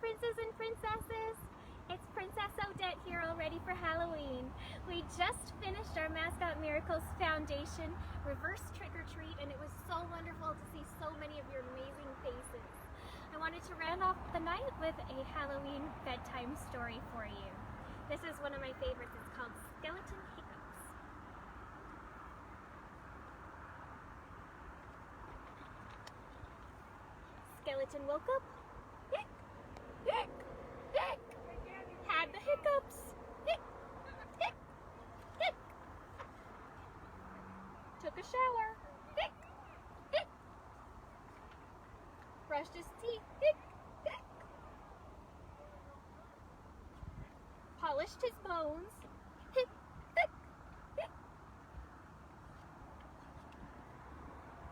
princes and princesses. It's Princess Odette here, all ready for Halloween. We just finished our Mascot Miracles Foundation reverse trick-or-treat, and it was so wonderful to see so many of your amazing faces. I wanted to round off the night with a Halloween bedtime story for you. This is one of my favorites. It's called Skeleton Hiccups. Skeleton woke up, had the hiccups, took a shower, brushed his teeth, polished his bones,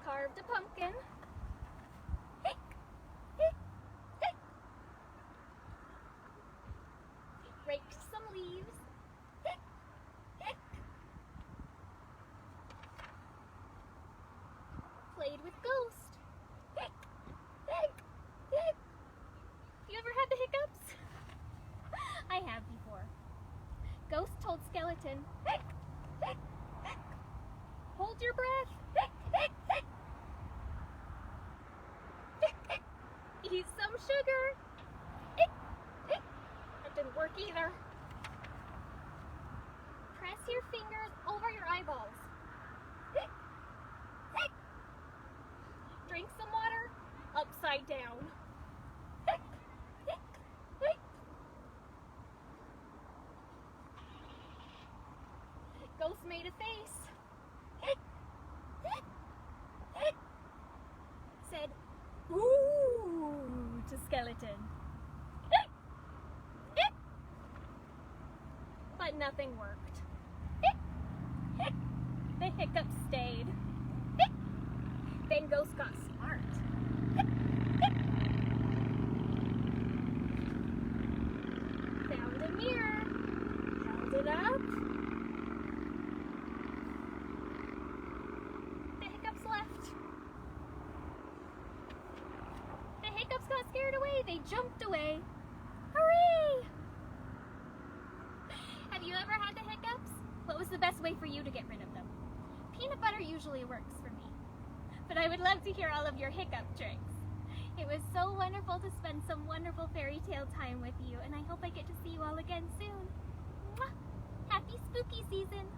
carved a pumpkin, raked some leaves, played with Ghost. You ever had the hiccups? I have before. Ghost told Skeleton, hold your breath, eat some sugar. That didn't work either. Press your fingers over your eyeballs. Drink some water upside down. Ghost made a face. Said, ooh, to Skeleton. But nothing worked. The hiccups stayed. Then Ghost got smart. Found a mirror, held it up. The hiccups left. The hiccups got scared away. They jumped away. Hooray! Have you ever had the hiccups? What was the best way for you to get rid of them? Peanut butter usually works for me, but I would love to hear all of your hiccup tricks. It was so wonderful to spend some wonderful fairy tale time with you, and I hope I get to see you all again soon. Mwah! Happy spooky season!